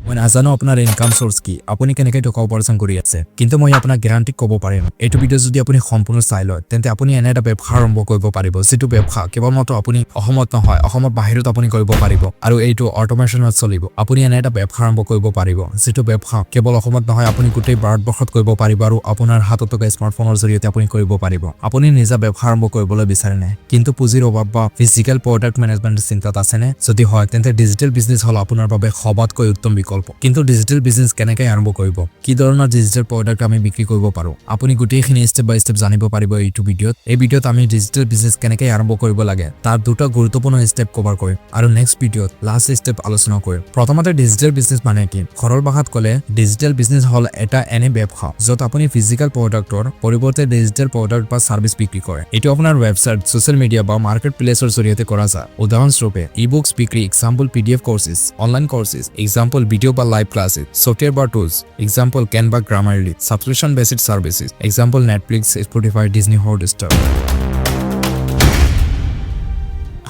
মই নাজানো আপোনাৰ ইনকাম সোৰ্স কি, আপুনি কেনেকৈ টকা উপাৰ্জন কৰি আছে, কিন্তু মই আপোনাক গ্যাৰান্টি ক'ব পাৰিম এইটো ভিডিঅ' যদি আপুনি সম্পূৰ্ণ চাই লয় তেন্তে আপুনি এনে এটা ব্যৱসায় আৰম্ভ কৰিব পাৰিব যিটো ব্যৱসায় কেৱল মাত্ৰ আপুনি অসমত নহয় অসমৰ বাহিৰত আপুনি কৰিব পাৰিব আৰু এইটো অটোমেশ্যনত চলিব। আপুনি এনে এটা ব্যৱসায় আৰম্ভ কৰিব পাৰিব যিটো ব্যৱসায় কেৱল অসমত নহয় আপুনি গোটেই ভাৰতবৰ্ষত কৰিব পাৰিব আৰু আপোনাৰ হাতত থকা স্মাৰ্টফোনৰ জৰিয়তে আপুনি কৰিব পাৰিব। আপুনি নিজা ব্যৱসায় আৰম্ভ কৰিবলৈ বিচাৰে নে, কিন্তু পুঁজিৰ অভাৱ বা ফিজিক্যাল প্ৰডাক্ট মেনেজমেন্টৰ চিন্তাত আছেনে? যদি হয় তেন্তে ডিজিটেল বিজনেছ হ'ল আপোনাৰ বাবে সবাতকৈ উত্তম বিকল্প। কিন্তু ডিজিটেল বিজনেছ কেনেকৈ আৰম্ভ কৰিব, কি ধৰণৰ ডিজিটেল প্ৰডাক্ট আমি বিক্ৰী কৰিব পাৰোঁ, আপুনি গোটেইখিনি ষ্টেপ বাই ষ্টেপ জানিব পাৰিব এইটো ভিডিঅ'ত। এই ভিডিঅ'ত আমি ডিজিটেল বিজনেছ কেনেকৈ আৰম্ভ কৰিব লাগে তাৰ দুটা গুৰুত্বপূৰ্ণ ষ্টেপ কভাৰ কৰিম আৰু নেক্সট ভিডিঅ'ত লাষ্ট ষ্টেপ আলোচনা কৰিম। প্ৰথমতে ডিজিটেল বিজনেছ মানে কি? সৰল ভাষাত ক'লে ডিজিটেল বিজনেছ হ'ল এটা এনে ব্যৱসায় য'ত আপুনি ফিজিক্যাল প্ৰডাক্টৰ পৰিৱৰ্তে ডিজিটেল প্ৰডাক্ট বা সাৰ্ভিস বিক্ৰী কৰে। এইটো আপোনাৰ ৱেবছাইট, সোশ্যাল মিডিয়া বা মাৰ্কেট প্লেচৰ জৰিয়তে কৰা যায়। উদাহৰণস্বৰূপে ই-বুকছ বিক্ৰী, example PDF courses, online courses, example video' বা লাইভ ক্লাছেছ, সফটৱেৰ বা tools, example Canva Grammarly, subscription based services, example Netflix, Spotify, Disney Hotstar.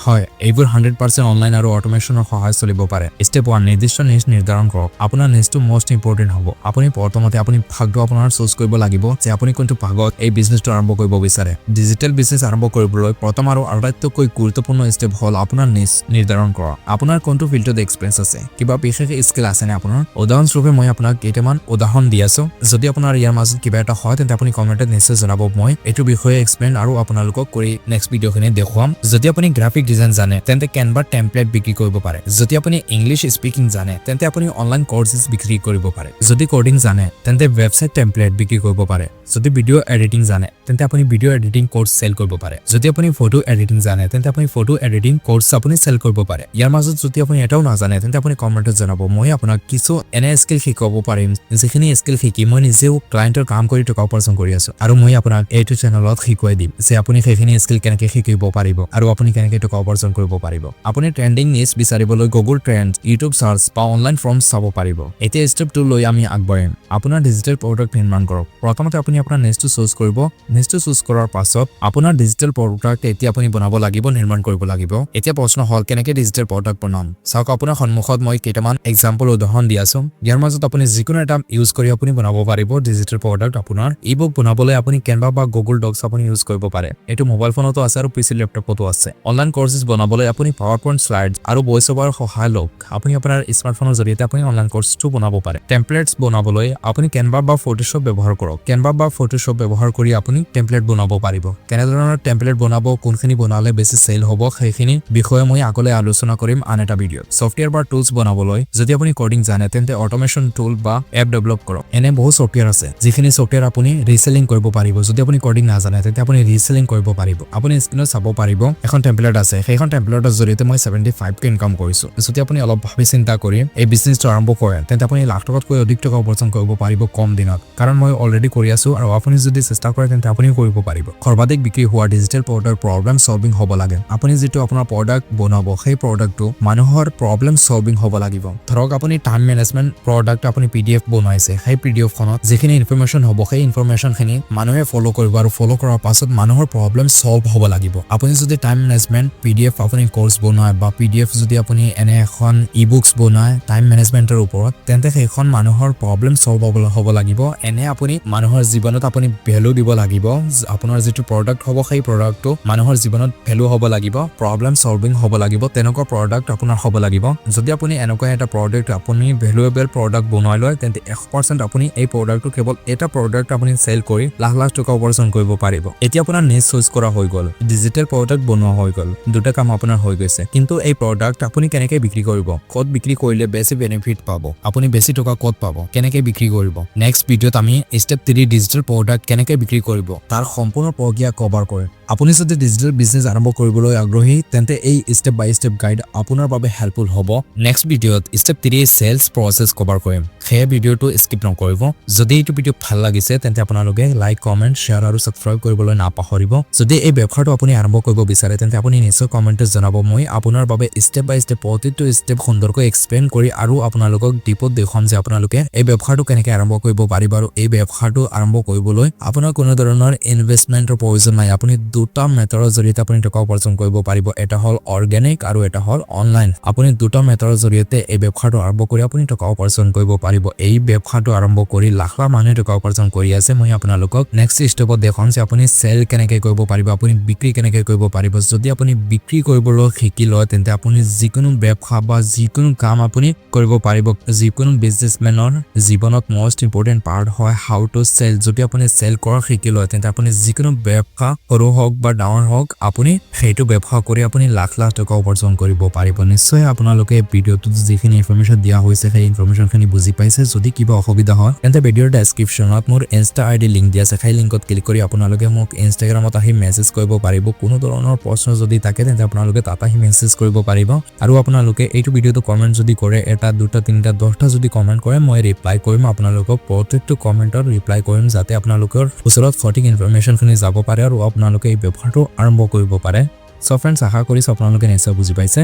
হয়, এইবোৰ 100% অনলাইন আৰু অটোমেশ্যনৰ সহায় চলিব পাৰে। স্টেপ 1, নিৰ্দিষ্ট নিচ নিৰ্ধাৰণ কৰক। আপোনাৰ নিচটো মোষ্ট ইম্পৰ্টেণ্ট হ'ব। আপুনি প্ৰথমতে আপুনি ভাগটো আপোনাৰ চুজ কৰিব লাগিব যে আপুনি কোনটো ভাগত এই বিজনেছটো আৰম্ভ কৰিব বিচাৰে। ডিজিটেল বিজনেছ আৰম্ভ কৰিবলৈ প্ৰথম আৰু আটাইতকৈ গুৰুত্বপূৰ্ণ স্টেপ হ'ল আপোনাৰ নিচ নিৰ্ধাৰণ কৰা। আপোনাৰ কোনটো ফিল্ডত এক্সপিৰিয়েঞ্চ আছে, কিবা বিশেষ স্কিল আছেনে আপোনাৰ? উদাহৰণস্বৰূপে মই আপোনাক কেইটামান উদাহৰণ দি আছো। যদি আপোনাৰ ইয়াৰ মাজত কিবা এটা হয় তেন্তে আপুনি কমেণ্টত নিশ্চয় জনাব। মই এইটো বিষয়ে এক্সপ্লেইন আৰু আপোনালোকক কৰি নেক্সট ভিডিঅ'খিনি দেখুৱাম। যদি আপুনি গ্ৰাফিক ডিজাইন জানে তেন্তে কেনভা টেমপ্লেট বিক্ৰী কৰিব পাৰে। যদি আপুনি ইংলিছ স্পিকিং জানে তেন্তে আপুনি অনলাইন কোৰ্চেছ বিক্ৰী কৰিব পাৰে। যদি কোডিং জানে তেন্তে ৱেবছাইট টেমপ্লেট বিক্ৰী কৰিব পাৰে। যদি ভিডিঅ' এডিটিং জানে তেন্তে আপুনি ভিডিঅ' এডিটিং কোৰ্চ চেল কৰিব পাৰে। যদি আপুনি ফটো এডিটিং জানে তেন্তে আপুনি ফটো এডিটিং কোৰ্চ আপুনি চেল কৰিব পাৰে। ইয়াৰ মাজত যদি আপুনি এটাও নাজানে তেন্তে আপুনি কমেণ্টত জনাব। মই আপোনাক কিছু এনে স্কিল শিকাব পাৰিম যিখিনি স্কিল শিকি মই নিজেও ক্লায়েণ্টৰ কাম কৰি টকা উপাৰ্জন কৰি আছো আৰু মই আপোনাক এইটো চেনেলত শিকাই দিম যে আপুনি সেইখিনি স্কিল কেনেকৈ শিকিব পাৰিব আৰু আপুনি কেনেকৈ টকা উপাৰ্জন কৰিব পাৰিব। আপুনি ট্ৰেন্ডিং নিচ বিচাৰিবলৈ গুগল ট্ৰেন্ডছ, ইউটিউব সাৰ্চ বা অনলাইন ফৰ্মছ চাব পাৰিব। এতিয়া স্টেপ 2 লৈ আমি আগবাঢ়িম। আপোনাৰ ডিজিটেল প্ৰডাক্ট নিৰ্মাণ কৰক। প্ৰথমতে আপুনি আপোনাৰ নিচটো চুজ কৰিব। নিচটো চুজ কৰাৰ পাছত আপোনাৰ ডিজিটেল প্ৰডাক্ট এতিয়া আপুনি বনাব লাগিব, নিৰ্মাণ কৰিব লাগিব। এতিয়া প্ৰশ্ন হ'ল কেনেকৈ ডিজিটেল প্ৰডাক্ট বনাম? চাওক, আপোনাৰ সন্মুখত মই কেইটামান এক্সাম্পল উদাহৰণ দি আছো। ইয়াৰ মাজত আপুনি যিকোনো এটা ইউজ কৰি আপুনি বনাব পাৰিব ডিজিটেল প্ৰডাক্ট। আপোনাৰ ই-বুক বনাবলৈ আপুনি কেনভা বা গুগল ডক্স আপুনি ইউজ কৰিব পাৰে। এইটো মোবাইল ফোনতো আছে আৰু পিচি লেপটপতো আছে। অনলাইন কোৰ্চেছ বনাবলৈ আপুনি পাৱাৰপইণ্ট স্লাইডছ আৰু ভইচ অভাৰ সহায় লওক। আপুনি আপোনাৰ স্মাৰ্টফোনৰ জৰিয়তে আপুনি অনলাইন কোৰ্চটো বনাব পাৰে। টেমপ্লেটছ বনাবলৈ আপুনি কেনভা বা ফটোশ্বপ ব্যৱহাৰ কৰক। কেনভা বা ফটোশ্বপ ব্যৱহাৰ কৰি আপুনি টেমপ্লেট বনাব পাৰিব। কেনেধৰণৰ টেমপ্লেট বনাব, কোনখিনি বনালে বেছি চেল হ'ব সেইখিনি বিষয়ে মই আগলৈ আলোচনা কৰিম আন এটা ভিডিঅ'ত। সফটৱেৰ বা টুলছ বনাবলৈ যদি আপুনি কোডিং জানে তেন্তে অটোমেশ্যন টুল বা এপ ডেভেলপ কৰক। এনে বহু সফটৱেৰ আছে যিখিনি সফটৱেৰ আপুনি ৰিসেলিং কৰিব পাৰিব। যদি আপুনি কোডিং নাজানে তেন্তে আপুনি ৰিসেলিং কৰিব পাৰিব। আপুনি স্ক্ৰীনত চাব পাৰিব এখন টেমপ্লেট আছে, সেইখন টেমপ্লেটৰ জৰিয়তে মই 75K ইনকাম কৰিছো। যদি আপুনি অলপ ভাবি চিন্তা কৰি এই বিজনেছটো আৰম্ভ কৰে তেন্তে আপুনি লাখ টকাতকৈ অধিক টকা উপাৰ্জন কৰিব পাৰিব কম দিনত, কাৰণ মই অলৰেডি কৰি আছো আৰু আপুনি যদি চেষ্টা কৰে তেন্তে আপুনিও কৰিব পাৰিব। সৰ্বাধিক বিক্ৰী হোৱা ডিজিটেল প্ৰডাক্ট প্ৰব্লেম সলভিং হ'ব লাগে। আপুনি যিটো আপোনাৰ প্ৰডাক্ট বনাব সেই প্ৰডাক্টটো মানুহৰ প্ৰব্লেম সলভিং হ'ব লাগিব। ধৰক আপুনি টাইম মেনেজমেন্ট প্ৰডাক্ট আপুনি PDF বনাইছে, সেই PDF খনত যিখিনি ইনফৰমেশ্যন হ'ব সেই ইনফৰমেশ্যনখিনি মানুহে ফলো কৰিব আৰু ফলো কৰাৰ পাছত মানুহৰ প্ৰব্লেম সলভ হ'ব লাগিব। আপুনি যদি টাইম মেনেজমেন্ট PDF আপুনি কোৰ্চ বনায় বা PDF যদি আপুনি এনে এখন ই-বুকছ বনায় টাইম মেনেজমেন্টৰ ওপৰত, তেন্তে সেইখন মানুহৰ প্ৰব্লেম সলভ হ'ব লাগিব। এনে আপুনি মানুহৰ জীৱনত আপুনি ভ্যালু দিব লাগিব। আপোনাৰ যিটো প্ৰডাক্ট হ'ব সেই প্ৰডাক্টটো মানুহৰ জীৱনত ভ্যালু হ'ব লাগিব, প্ৰব্লেম সলভিং হ'ব লাগিব, তেনেকুৱা প্ৰডাক্ট আপোনাৰ হ'ব লাগিব। যদি আপুনি এনেকুৱা এটা প্ৰডাক্ট আপুনি ভ্যালুৱেবল প্ৰডাক্ট বনাই লয় তেন্তে 100% আপুনি এই প্ৰডাক্টটো কেৱল এটা প্ৰডাক্ট আপুনি চেল কৰি লাখ লাখ টকা উপাৰ্জন কৰিব পাৰিব। এতিয়া আপোনাৰ নিচ চুজ কৰা হৈ গ'ল, ডিজিটেল প্ৰডাক্ট বনোৱা হৈ গ'ল, দুটা কাম আপোনাৰ হৈ গৈছে। কিন্তু এই প্ৰডাক্ট আপুনি কেনেকৈ বিক্ৰী কৰিব, ক'ত বিক্ৰী কৰিলে বেছি বেনিফিট পাব, আপুনি বেছি টকা ক'ত পাব, কেনেকৈ বিক্ৰী কৰিব? নেক্সট ভিডিঅ'ত আমি স্টেপ 3 ডিজিটেল প্ৰডাক্ট কেনেকৈ বিক্ৰী কৰিব তাৰ সম্পূৰ্ণ প্ৰক্ৰিয়া কভাৰ কৰিম। আপুনি যদি ডিজিটেল বিজনেছ আৰম্ভ কৰিবলৈ আগ্ৰহী তেন্তে এই স্টেপ বাই স্টেপ গাইড আপোনাৰ বাবে হেল্পফুল হ'ব। নেক্সট ভিডিঅ'ত স্টেপ 3 সেলছ প্ৰসেছ কভাৰ কৰিম। সেই ভিডিওটো স্কিপ নকৰিব যদি এইটো ভিডিও ভাল লাগিছে তেন্তে আপোনালোকে লাইক কমেন্ট শেয়াৰ আৰু সাবস্ক্ৰাইব কৰিবলৈ নাপাহৰিব যদি এই ব্যৱসায়টো আপুনি আৰম্ভ কৰিব বিচাৰে তেন্তে আপুনি নিশ্চয় কমেন্টত জনাব মই আপোনাৰ বাবে ষ্টেপ বাই ষ্টেপ প্ৰতিটো ষ্টেপ সুন্দৰকৈ এক্সপ্লেইন কৰি আৰু আপোনালোকক ডিপত দেখুৱাম যে আপোনালোকে এই ব্যৱসায়টো কেনেকৈ আৰম্ভ কৰিব পাৰিব আৰু এই ব্যৱসায়টো আৰম্ভ কৰিবলৈ আপোনাৰ কোনো ধৰণৰ ইনভেষ্টমেন্টৰ প্ৰয়োজন নাই আপুনি দুটা মেথডৰ জৰিয়তে আপুনি টকা উপাৰ্জন কৰিব পাৰিব এটা হল অৰ্গেনিক আৰু এটা হল অনলাইন আপুনি দুটা মেথডৰ জৰিয়তে এই ব্যৱসায়টো আৰম্ভ কৰি আপুনি টকা উপাৰ্জন কৰিব পাৰিব এই ব্যৱসায়টো আৰম্ভ কৰি লাখ লাখ মানুহে টকা উপাৰ্জন কৰি আছে মই আপোনালোকক নেক্সট ষ্টেপত দেখাম যে আপুনি সেল কেনেকৈ কৰিব পাৰিব আপুনি বিক্ৰী কেনেকৈ কৰিব পাৰিব যদি আপুনি বিক্ৰী কৰিবলৈ শিকি লয় তেন্তে আপুনি যিকোনো ব্যৱসায় বা যিকোনো কাম আপুনি কৰিব পাৰিব যিকোনো বিজনেছমেনৰ জীৱনত মোষ্ট ইম্পৰ্টেন্ট পাৰ্ট হয় হাউ টু সেল যদি আপুনি সেল কৰা শিকি লয় তেন্তে আপুনি যিকোনো ব্যৱসায় সৰু হওক বা ডাঙৰ হওক আপুনি সেইটো ব্যৱসায় কৰি আপুনি লাখ লাখ টকা উপাৰ্জন কৰিব পাৰিব নিশ্চয় আপোনালোকে ভিডিওটোত যিখিনি ইনফৰমেশ্যন দিয়া হৈছে সেই ইনফৰমেশ্যনখিনি বুজি পাইছে যদি কিবা অসুবিধা হয় তেন্তে ভিডিওৰ ডেসক্ৰিপশ্যনত মোৰ ইনষ্টা আইডি লিংক দিয়া আছে সেই লিংকত ক্লিক কৰি আপোনালোকে মোক ইনষ্টাগ্ৰামত আহি মেছেজ কৰিব পাৰিব কোনো ধৰণৰ প্ৰশ্ন যদি থাকে তেন্তে আপোনালোকে তাত আহি মেছেজ কৰিব পাৰিব আৰু আপোনালোকে এইটো ভিডিওটো কমেন্ট যদি কৰে এটা দুটা তিনিটা 10টা যদি কমেন্ট কৰে মই ৰিপ্লাই কৰিম আপোনালোকক প্ৰত্যেকটো কমেন্টৰ ৰিপ্লাই কৰিম যাতে আপোনালোকৰ ওচৰত সঠিক ইনফৰমেশ্যনখিনি যাব পাৰে আৰু আপোনালোকে এই ব্যৱসায়টো আৰম্ভ কৰিব পাৰে সো ফ্ৰেণ্ডছ আশা কৰিছো আপোনালোকে নিশ্চয় বুজি পাইছে